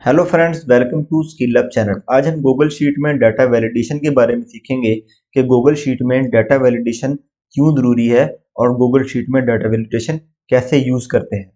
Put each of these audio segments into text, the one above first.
Hello friends, welcome to skill up channel. आज हम Google sheet में डाटा वैलिडेशन के बारे में सीखेंगे कि गूगल शीट में डाटा वैलिडेशन क्यों ज़रूरी है और गूगल शीट में डाटा वैलिडेशन कैसे यूज़ करते हैं।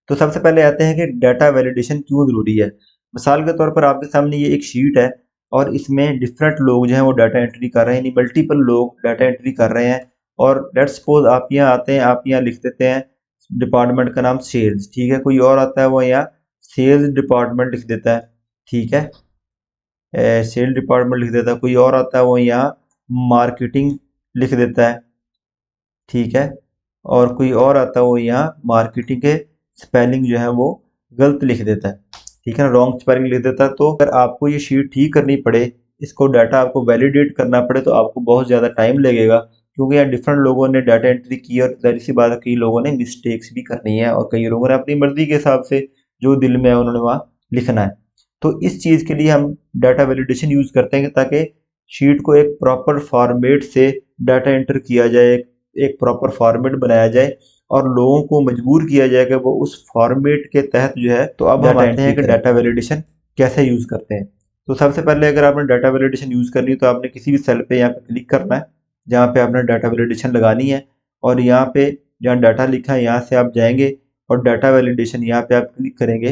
तो सबसे पहले आते हैं कि डाटा वैलिडेशन क्यों ज़रूरी है। मिसाल के तौर पर आपके सामने ये एक शीट है और इसमें डिफरेंट लोग जो हैं वो डाटा एंट्री कर रहे हैं, यानी मल्टीपल लोग डाटा एंट्री कर रहे हैं। और लेट्स सपोज आप यहाँ आते हैं, आप यहाँ लिख देते हैं डिपार्टमेंट का नाम सेल्स, ठीक है। कोई और आता है वो यहाँ सेल्स डिपार्टमेंट लिख देता है, ठीक है। सेल डिपार्टमेंट लिख देता है। कोई और आता है वो यहाँ मार्केटिंग लिख देता है, ठीक है। और कोई और आता है वो यहाँ मार्केटिंग के स्पेलिंग जो है वो गलत लिख देता है, ठीक है ना, रॉन्ग स्पेलिंग लिख देता है। तो अगर आपको ये शीट ठीक करनी पड़े, इसको डाटा आपको वैलिडेट करना पड़े, तो आपको बहुत ज़्यादा टाइम लगेगा, क्योंकि यहाँ डिफरेंट लोगों ने डाटा एंट्री की और जाहिर सी बात है कई लोगों ने मिस्टेक्स भी करनी है और कई लोगों ने अपनी मर्जी के हिसाब से जो दिल में है उन्होंने वहाँ लिखना है। तो इस चीज़ के लिए हम डाटा वैलिडेशन यूज़ करते हैं ताकि शीट को एक प्रॉपर फॉर्मेट से डाटा एंटर किया जाए, एक प्रॉपर फॉर्मेट बनाया जाए और लोगों को मजबूर किया जाए कि वो उस फॉर्मेट के तहत जो है। तो अब हम आते हैं कि डाटा वैलिडेशन कैसे यूज़ करते हैं। तो सबसे पहले अगर आपने डाटा वैलिडेशन यूज़ करनी है तो आपने किसी भी सेल पे यहाँ पे क्लिक करना है जहाँ पे आपने डाटा वैलिडेशन लगानी है, और यहाँ पे जहाँ डाटा लिखा है यहाँ से आप जाएंगे और डाटा वैलिडेशन यहाँ पे आप क्लिक करेंगे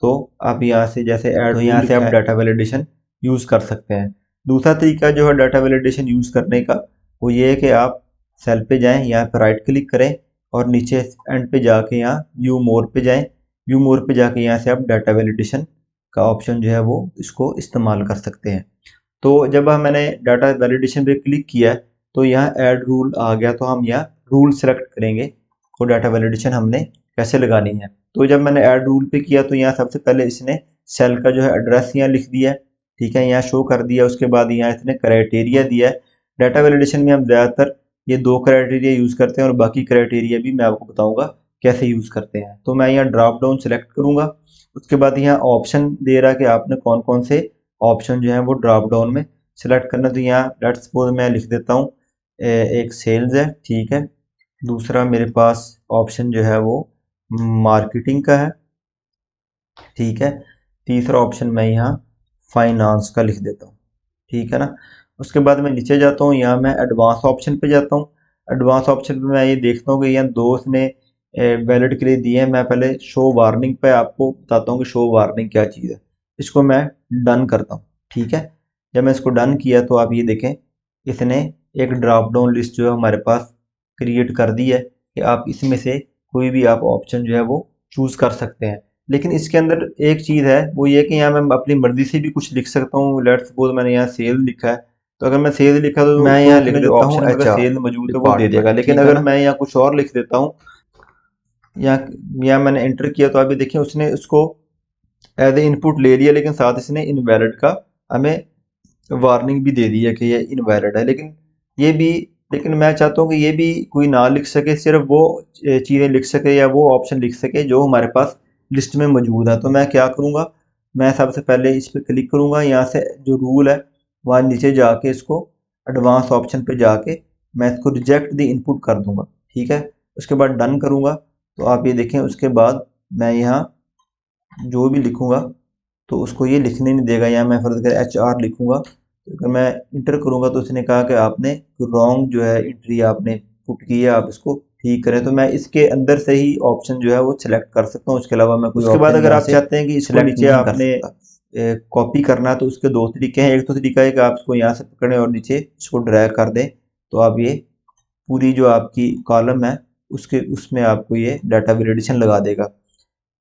तो आप यहाँ से जैसे ऐड, तो यहाँ से आप डाटा वैलिडेशन यूज़ कर सकते हैं। दूसरा तरीका जो है डाटा वैलिडेशन यूज़ करने का वो ये है कि आप सेल पे जाएं, यहाँ पे राइट क्लिक करें और नीचे एंड पे जाके यहाँ व्यू मोर पे जाएं। व्यू मोर पे जाके यहाँ से आप डाटा वैलिडेशन का ऑप्शन जो है वो इसको इस्तेमाल कर सकते हैं। तो जब मैंने डाटा वैलिडेशन पे क्लिक किया तो यहाँ ऐड रूल आ गया, तो हम यहाँ रूल सेलेक्ट करेंगे तो डाटा वैलिडेशन हमने कैसे लगानी है। तो जब मैंने ऐड रूल पे किया तो यहाँ सबसे पहले इसने सेल का जो है एड्रेस यहाँ लिख दिया, ठीक है, यहाँ शो कर दिया। उसके बाद यहाँ इसने क्राइटेरिया दिया है। डाटा वैलिडेशन में हम ज़्यादातर ये दो क्राइटेरिया यूज़ करते हैं और बाकी क्राइटेरिया भी मैं आपको बताऊंगा कैसे यूज़ करते हैं। तो मैं यहाँ ड्रॉप डाउन सेलेक्ट करूँगा। उसके बाद यहाँ ऑप्शन दे रहा है कि आपने कौन कौन से ऑप्शन जो है वो ड्रॉप डाउन में सेलेक्ट करना। तो यहाँ लेट्स सपोज मैं लिख देता हूँ एक सेल्स है, ठीक है। दूसरा मेरे पास ऑप्शन जो है वो मार्केटिंग का है, ठीक है। तीसरा ऑप्शन मैं यहाँ फाइनेंस का लिख देता हूँ, ठीक है ना। उसके बाद मैं नीचे जाता हूँ, यहाँ मैं एडवांस ऑप्शन पे जाता हूँ। एडवांस ऑप्शन पे मैं ये देखता हूँ कि यहाँ दोस्त ने वैलिड के लिए दिए हैं। मैं पहले शो वार्निंग पे आपको बताता हूँ कि शो वार्निंग क्या चीज़ है। इसको मैं डन करता हूँ, ठीक है। जब मैं इसको डन किया तो आप ये देखें इसने एक ड्रॉप डाउन लिस्ट जो है हमारे पास क्रिएट कर दी है कि आप इसमें से कोई भी आप ऑप्शन जो है वो चूज़ कर सकते हैं। लेकिन इसके अंदर एक चीज़ है, वो ये कि यहाँ मैं अपनी मर्जी से भी कुछ लिख सकता हूँ। लेट्स सपोज मैंने यहाँ सेल लिखा है, तो अगर मैं सेल लिखा तो मैं यहाँ लिख देता हूँ ऑप्शन अगर सेल मौजूद है वो दे देगा। लेकिन अगर मैं यहाँ कुछ और लिख देता हूँ, यहाँ मैंने एंटर किया तो अभी देखिए उसने उसको एज ए इनपुट ले लिया, लेकिन साथ इसने इनवैलिड का हमें वार्निंग भी दे दी है कि ये इनवैलिड है। लेकिन मैं चाहता हूँ कि ये भी कोई ना लिख सके, सिर्फ वो चीज़ें लिख सके या वो ऑप्शन लिख सके जो हमारे पास लिस्ट में मौजूद है। तो मैं क्या करूँगा, मैं सबसे पहले इस पर क्लिक करूँगा, यहाँ से जो रूल है वहाँ नीचे जाके इसको एडवांस ऑप्शन पे जाके मैं इसको रिजेक्ट द इनपुट कर दूँगा, ठीक है। उसके बाद डन करूँगा तो आप ये देखें उसके बाद मैं यहाँ जो भी लिखूँगा तो उसको ये लिखने नहीं देगा। यहाँ मैं फर्ज कर HR लिखूँगा, तो अगर मैं इंटर करूँगा तो उसने कहा कि आपने रॉन्ग जो है एंट्री आपने पुट की है, आप इसको ठीक करें। तो मैं इसके अंदर से ही ऑप्शन जो है वो सिलेक्ट कर सकता हूँ। उसके अलावा मैं कोई उसके बाद अगर आप चाहते हैं कि इसको नीचे आपने कॉपी करना तो उसके दो तरीके हैं। एक तो तरीका है कि आप इसको यहाँ से पकड़ें और नीचे इसको ड्रैग कर दें, तो आप ये पूरी जो आपकी कॉलम है उसमें आपको ये डाटा वैलिडेशन लगा देगा।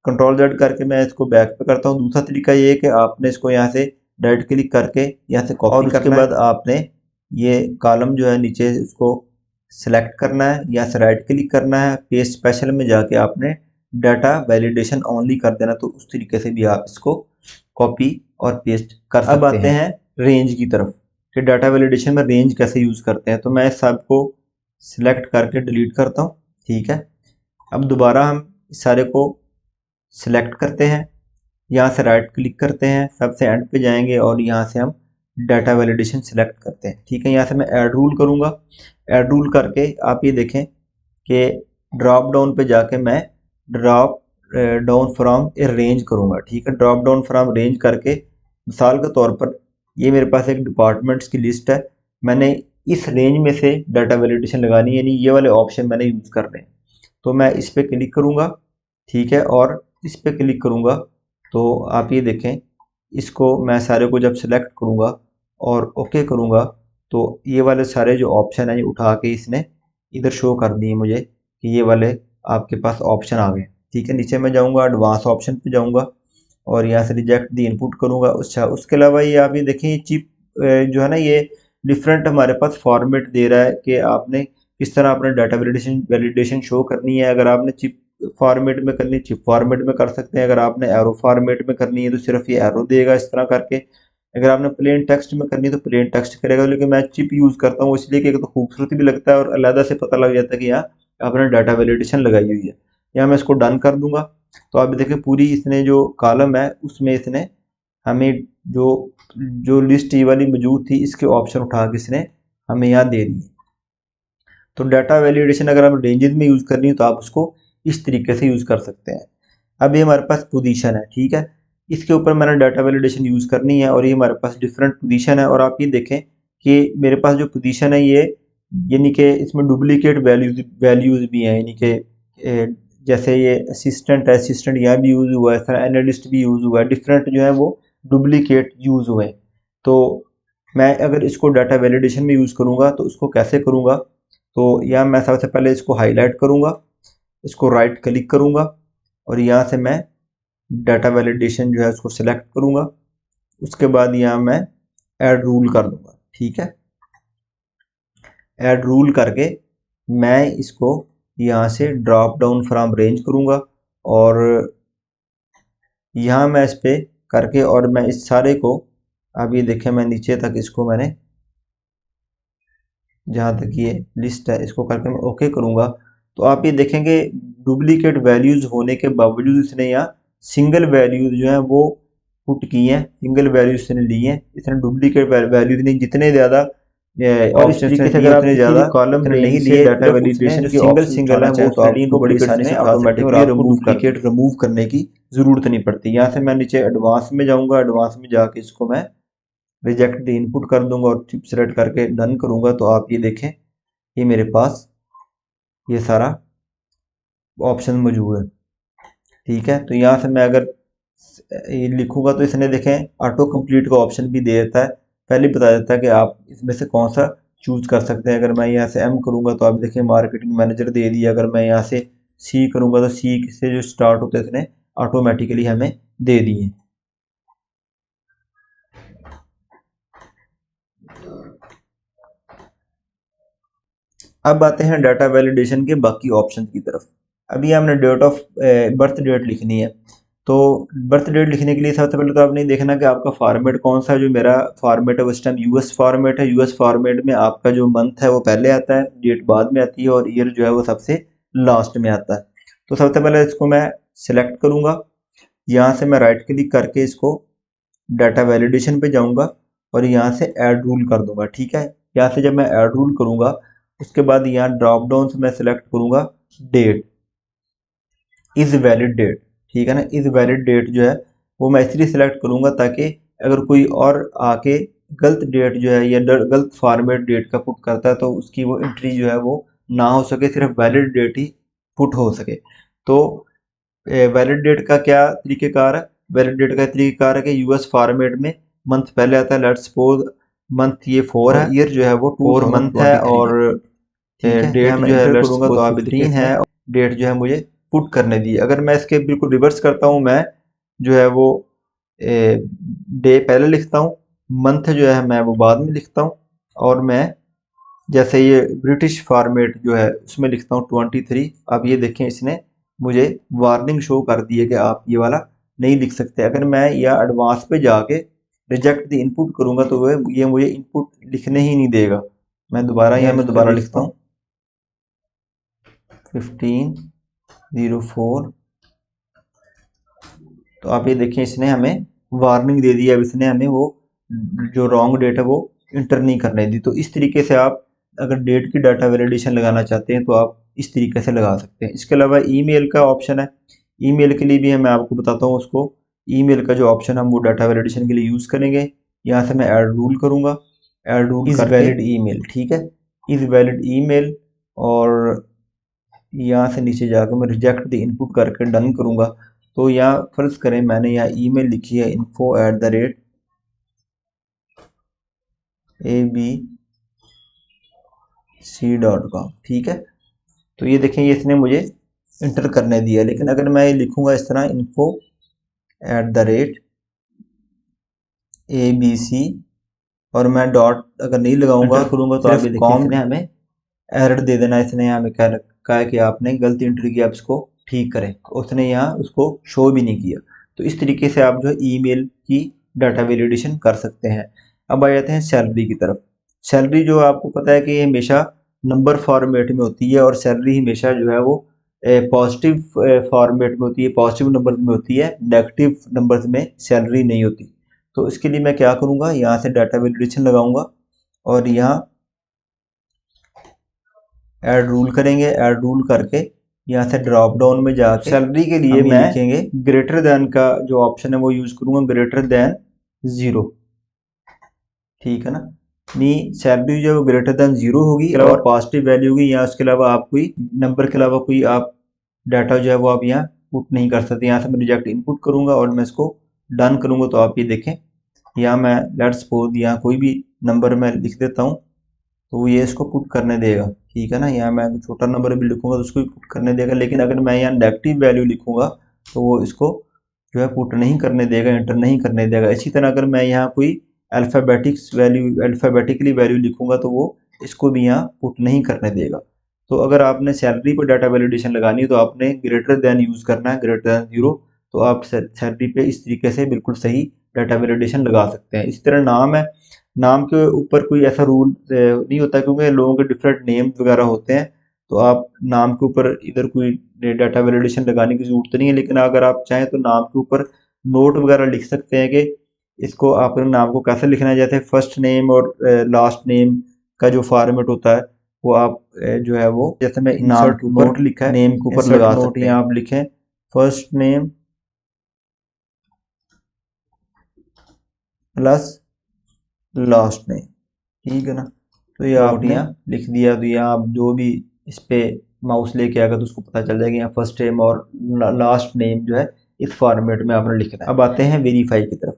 कंट्रोल Z करके मैं इसको बैक पे करता हूँ। दूसरा तरीका ये है कि आपने इसको यहाँ से राइट क्लिक करके यहाँ से कॉपी करना है, उसके बाद आपने ये कॉलम जो है नीचे इसको सिलेक्ट करना है, यहाँ से राइट क्लिक करना है, पेस्ट स्पेशल में जाके आपने डाटा वैलिडेशन ओनली कर देना। तो उस तरीके से भी आप इसको कॉपी और पेस्ट कर सकते हैं। अब आते हैं रेंज की तरफ कि डाटा वैलिडेशन में रेंज कैसे यूज़ करते हैं। तो मैं इस सब को सिलेक्ट करके डिलीट करता हूँ, ठीक है। अब दोबारा हम इस सारे को सिलेक्ट करते हैं, यहाँ से राइट क्लिक करते हैं, सबसे एंड पे जाएंगे और यहाँ से हम डाटा वैलिडेशन सिलेक्ट करते हैं, ठीक है। यहाँ से मैं ऐड रूल करूँगा। ऐड रूल करके आप ये देखें कि ड्रॉप डाउन पे जाके मैं drop down from A range करूँगा, ठीक है। ड्रॉप डाउन फ्रॉम रेंज करके मिसाल के तौर पर ये मेरे पास एक डिपार्टमेंट्स की लिस्ट है, मैंने इस रेंज में से डाटा वैलिडेशन लगानी है, यानी ये वाले ऑप्शन मैंने यूज़ करने हैं। तो मैं इस पर क्लिक करूँगा, ठीक है, और इस पर क्लिक करूँगा तो आप ये देखें, इसको मैं सारे को जब सेलेक्ट करूँगा और ओके करूँगा तो ये वाले सारे जो ऑप्शन हैं ये उठा के इसने इधर शो कर दिए मुझे कि ये वाले आपके पास ऑप्शन आ गए, ठीक है। नीचे मैं जाऊँगा, एडवांस ऑप्शन पे जाऊँगा और यहाँ से रिजेक्ट दी इनपुट करूँगा। अच्छा, उसके अलावा ये आप ये देखें, ये चिप जो है ना, ये डिफरेंट हमारे पास फॉर्मेट दे रहा है कि आपने किस तरह अपने डाटा वैलिडेशन शो करनी है। अगर आपने चिप फॉर्मेट में करनी है चिप फॉर्मेट में कर सकते हैं, अगर आपने एरो फॉर्मेट में करनी है तो सिर्फ ये एरो देगा इस तरह करके, अगर आपने प्लेन टेक्स्ट में करनी है तो प्लेन टेक्स्ट करेगा। लेकिन मैं चिप यूज़ करता हूँ इसलिए कि एक तो खूबसूरत भी लगता है और अलग से पता लग जाता है कि यहाँ आपने डाटा वैलिडेशन लगाई हुई है। यहाँ मैं इसको डन कर दूंगा तो आप देखिए पूरी इसने जो कॉलम है उसमें इसने हमें जो जो लिस्ट ये वाली मौजूद थी इसके ऑप्शन उठा के इसने हमें यहाँ दे दी। तो डाटा वैलिडेशन अगर आप रेंजेस में यूज़ करनी है तो आप उसको इस तरीके से यूज़ कर सकते हैं। अब ये हमारे पास पोजीशन है, ठीक है, इसके ऊपर मैंने डाटा वैलिडेशन यूज़ करनी है और ये हमारे पास डिफरेंट पोजीशन है। और आप ये देखें कि मेरे पास जो पोजीशन है ये यानी कि इसमें डुप्लीकेट वैल्यूज़ भी हैं, यानी कि जैसे ये असिस्टेंट है, असिस्टेंट यहाँ भी यूज़ हुआ है, इस तरह एनालिस्ट भी यूज़ हुआ है, डिफरेंट जो है वो डुप्लीकेट यूज़ हुए। तो मैं अगर इसको डाटा वैलिडेशन में यूज़ करूँगा तो उसको कैसे करूँगा, तो यहाँ मैं सबसे पहले इसको हाईलाइट करूँगा, इसको राइट क्लिक करूँगा और यहाँ से मैं डाटा वैलिडेशन जो है उसको सिलेक्ट करूँगा। उसके बाद यहाँ मैं ऐड रूल कर दूँगा, ठीक है। ऐड रूल करके मैं इसको यहाँ से ड्रॉप डाउन फ्रॉम रेंज करूँगा और यहाँ मैं इस पर करके और मैं इस सारे को, अब ये देखें मैं नीचे तक इसको मैंने जहाँ तक ये लिस्ट है इसको करके मैं ओके करूँगा तो आप ये देखेंगे डुप्लीकेट वैल्यूज़ होने के बावजूद इसने यहाँ सिंगल वैल्यूज़ जो है वो पुट की हैं, सिंगल वैल्यूज इसने ली हैं, इसने डुप्लीकेट वैल्यूज नहीं, जितने ज़्यादा और इस तरीके से अगर आप ज़्यादा कॉलम नहीं लिए डाटा वैलिडेशन सिंगल सिंगल है वो तो आपको बड़ी आसानी से ऑटोमेटिकली डुप्लीकेट रिमूव करने की ज़रूरत नहीं पड़ती। यहाँ से मैं नीचे एडवांस में जाऊँगा, एडवांस में जाके इसको मैं रिजेक्ट द इनपुट कर दूंगा और चिप सेलेक्ट करके डन करूंगा तो आप ये देखें ये मेरे पास ये सारा ऑप्शन मौजूद है, ठीक है। तो यहाँ से मैं अगर ये लिखूंगा तो इसने देखें ऑटो कंप्लीट का ऑप्शन भी दे देता है, पहले बता देता है कि आप इसमें से कौन सा चूज कर सकते हैं। अगर मैं यहाँ से एम करूंगा तो आप देखें मार्केटिंग मैनेजर दे दिया, अगर मैं यहाँ से सी करूंगा तो सी से जो स्टार्ट होते हैं इसने ऑटोमेटिकली हमें दे दिए। अब आते हैं डाटा वैलिडेशन के बाकी ऑप्शन की तरफ। अभी हमने डेट ऑफ बर्थ डेट लिखनी है, तो बर्थ डेट लिखने के लिए सबसे पहले तो आपने देखना कि आपका फॉर्मेट कौन सा है। जो मेरा फॉर्मेट है उस टाइम यूएस फॉर्मेट है, यूएस फॉर्मेट में आपका जो मंथ है वो पहले आता है, डेट बाद में आती है और ईयर जो है वो सबसे लास्ट में आता है। तो सबसे पहले इसको मैं सिलेक्ट करूँगा, यहाँ से मैं राइट क्लिक करके इसको डाटा वैलिडेशन पे जाऊँगा और यहाँ से ऐड रूल कर दूंगा, ठीक है। यहाँ से जब मैं ऐड रूल करूँगा उसके बाद यहाँ ड्रॉप डाउन से मैं सिलेक्ट करूँगा डेट, इज़ वैलिड डेट, ठीक है ना। इज़ वैलिड डेट जो है वो मैं इसलिए सिलेक्ट करूँगा ताकि अगर कोई और आके गलत डेट जो है या गलत फॉर्मेट डेट का पुट करता है तो उसकी वो एंट्री जो है वो ना हो सके, सिर्फ वैलिड डेट ही पुट हो सके। तो वैलिड डेट का क्या तरीक़ेकार है, वैलिड डेट का तरीक़ेकार है कि यूएस फॉर्मेट में मंथ पहले आता है, लेट्स सपोज मंथ ये 4 है, ईयर जो है वो 4 मंथ है और डेट जो है लेट्स सपोज 15 है, डेट जो है मुझे पुट करने दी। अगर मैं इसके बिल्कुल रिवर्स करता हूँ, मैं जो है वो डे पहले लिखता हूँ, मंथ जो है मैं वो बाद में लिखता हूँ और मैं जैसे ये ब्रिटिश फॉर्मेट जो है उसमें लिखता हूँ 23। अब ये देखें इसने मुझे वार्निंग शो कर दी है कि आप ये वाला नहीं लिख सकते। अगर मैं या एडवांस पे जाके रिजेक्ट द इनपुट करूँगा तो ये मुझे इनपुट लिखने ही नहीं देगा। मैं दोबारा यहाँ मैं दोबारा लिखता हूँ 1504। तो आप ये देखिए इसने हमें वार्निंग दे दी है, अब इसने हमें वो जो रॉन्ग डेट है वो इंटर नहीं करने दी। तो इस तरीके से आप अगर डेट की डाटा वैलिडेशन लगाना चाहते हैं तो आप इस तरीके से लगा सकते हैं। इसके अलावा ईमेल का ऑप्शन है, ईमेल के लिए भी मैं आपको बताता हूँ उसको। ईमेल का जो ऑप्शन हम वो डाटा वैलिडेशन के लिए यूज़ करेंगे। यहाँ से मैं ऐड रूल करूँगा, add rule is valid email, ठीक है, इज़ वैलिड ईमेल, और यहाँ से नीचे जाकर मैं रिजेक्ट द इनपुट करके डन करूँगा। तो यहाँ फर्ज करें मैंने यहाँ ईमेल लिखी है info@abc.com, ठीक है। तो ये देखें, ये इसने मुझे इंटर करने दिया, लेकिन अगर मैं ये लिखूंगा इस तरह info@abc और मैं डॉट अगर नहीं लगाऊंगा करूंगा तो आप ये देखिए इसने हमें एरर दे देना। इसने हमें कहा है कि आपने गलती इंटर किया, आप इसको ठीक करें। तो उसने यहाँ उसको शो भी नहीं किया। तो इस तरीके से आप जो है ईमेल की डाटा वैलिडेशन कर सकते हैं। अब आ जाते हैं सैलरी की तरफ। सैलरी जो आपको पता है कि हमेशा नंबर फॉर्मेट में होती है, और सैलरी हमेशा जो है वो पॉजिटिव फॉर्मेट में होती है, पॉजिटिव नंबर में होती है, नेगेटिव नंबर्स में सैलरी नहीं होती। तो इसके लिए मैं क्या करूँगा, यहाँ से डाटा वैलिडेशन लगाऊंगा और यहाँ ऐड रूल करेंगे। ऐड रूल करके यहाँ से ड्रॉप डाउन में जाके सैलरी के लिए मैं लिखेंगे ग्रेटर देन का जो ऑप्शन है वो यूज करूंगा, ग्रेटर देन 0, ठीक है ना। नहीं, सैलरी जो है वो ग्रेटर देन 0 होगी और पॉजिटिव वैल्यू होगी, या उसके अलावा आप कोई नंबर के अलावा कोई आप डाटा जो है वो आप यहाँ पुट नहीं कर सकते। यहाँ से मैं रिजेक्ट इनपुट करूंगा और मैं इसको डन करूंगा। तो आप ये देखें, यहाँ मैं लेट्स सपोज यहाँ कोई भी नंबर मैं लिख देता हूँ तो वो ये इसको पुट करने देगा, ठीक है ना। यहाँ मैं छोटा नंबर भी लिखूंगा तो उसको भी पुट करने देगा, लेकिन अगर मैं यहाँ नेगेटिव वैल्यू लिखूंगा तो वो इसको जो है पुट नहीं करने देगा, एंटर नहीं करने देगा। इसी तरह अगर मैं यहाँ कोई अल्फ़ाबेटिकली वैल्यू लिखूंगा तो वो इसको भी यहाँ पुट नहीं करने देगा। तो अगर आपने सैलरी पर डाटा वैलिडेशन लगानी है तो आपने ग्रेटर देन यूज़ करना है, ग्रेटर देन 0। तो आप सैलरी पे इस तरीके से बिल्कुल सही डाटा वैलिडेशन लगा सकते हैं। इसी तरह नाम है, नाम के ऊपर कोई ऐसा रूल नहीं होता क्योंकि लोगों के डिफरेंट नेम वगैरह होते हैं। तो आप नाम के ऊपर इधर कोई डाटा वैलिडेशन लगाने की जरूरत तो नहीं है, लेकिन अगर आप चाहें तो नाम के ऊपर नोट वगैरह लिख सकते हैं कि इसको आप नाम को कैसे लिखना है। जैसे फर्स्ट नेम और लास्ट नेम का जो फॉर्मेट होता है वो आप जो है वो जैसे मैं नाम के ऊपर लिखा है नेम के ऊपर लगा सकते हैं। आप लिखें first name plus last name, ठीक है ना। तो ये आपने यहाँ लिख दिया। तो यहाँ आप जो भी इस पे माउस लेके आएगा तो उसको पता चल जाएगा यहाँ फर्स्ट नेम और लास्ट नेम जो है इस फॉर्मेट में आपने लिखना है। अब आते हैं वेरीफाई की तरफ।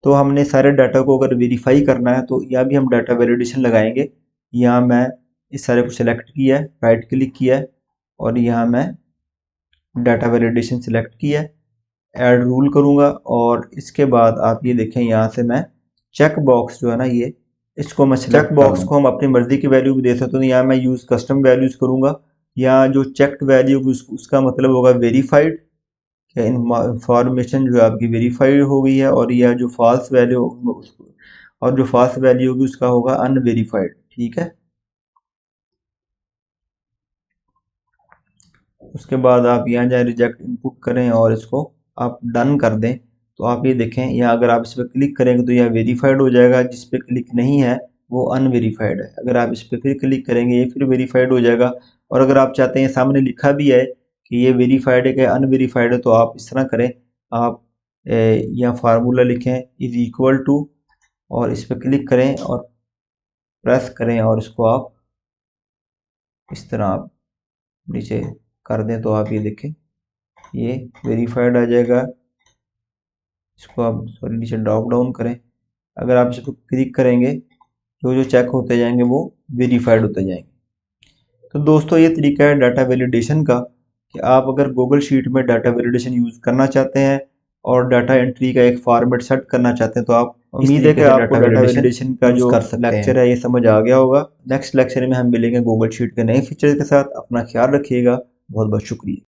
तो हमने सारे डाटा को अगर वेरीफाई करना है तो यहाँ भी हम डाटा वैलिडेशन लगाएंगे। यहाँ मैं इस सारे को सिलेक्ट किया है, राइट क्लिक किया है और यहाँ मैं डाटा वैलिडेशन सिलेक्ट किया है, ऐड रूल करूँगा और इसके बाद आप ये देखें यहाँ से मैं चेक बॉक्स जो है ना ये इसको मैं चेक बॉक्स को हम अपनी मर्जी की वैल्यू भी दे सकते हैं। यहाँ मैं यूज़ कस्टम वैल्यूज करूँगा। यहाँ जो चेक्ड वैल्यू उसका मतलब होगा वेरीफाइड, इंफॉर्मेशन जो है आपकी वेरीफाइड हो गई है, और यह जो फॉल्स वैल्यू और जो फॉल्स वैल्यू होगी उसका होगा अनवेरीफाइड, ठीक है। उसके बाद आप यहाँ जाए रिजेक्ट इनपुट करें और इसको आप डन कर दें। तो आप ये देखें यहाँ अगर आप इस पर क्लिक करेंगे तो यह वेरीफाइड हो जाएगा, जिस पे क्लिक नहीं है वो अनवेरीफाइड है। अगर आप इस पर फिर क्लिक करेंगे ये फिर वेरीफाइड हो जाएगा। और अगर आप चाहते हैं सामने लिखा भी है कि ये वेरीफाइड है कि अनवेरीफाइड है तो आप इस तरह करें, आप यहाँ फार्मूला लिखें इज इक्वल टू और इस पर क्लिक करें और प्रेस करें और इसको आप इस तरह आप नीचे कर दें तो आप ये देखें ये वेरीफाइड आ जाएगा। इसको आप नीचे ड्रॉप डाउन करें, अगर आप इसको क्लिक करेंगे तो जो चेक होते जाएंगे वो वेरीफाइड होते जाएंगे। तो दोस्तों ये तरीका है डाटा वैलिडेशन का कि आप अगर गूगल शीट में डाटा वैलिडेशन यूज़ करना चाहते हैं और डाटा एंट्री का एक फॉर्मेट सेट करना चाहते हैं तो आप उम्मीद है कि आपको डाटा वैलिडेशन का जो लेक्चर है ये समझ आ गया होगा। नेक्स्ट लेक्चर में हम मिलेंगे गूगल शीट के नए फीचर के साथ। अपना ख्याल रखिएगा। बहुत बहुत शुक्रिया।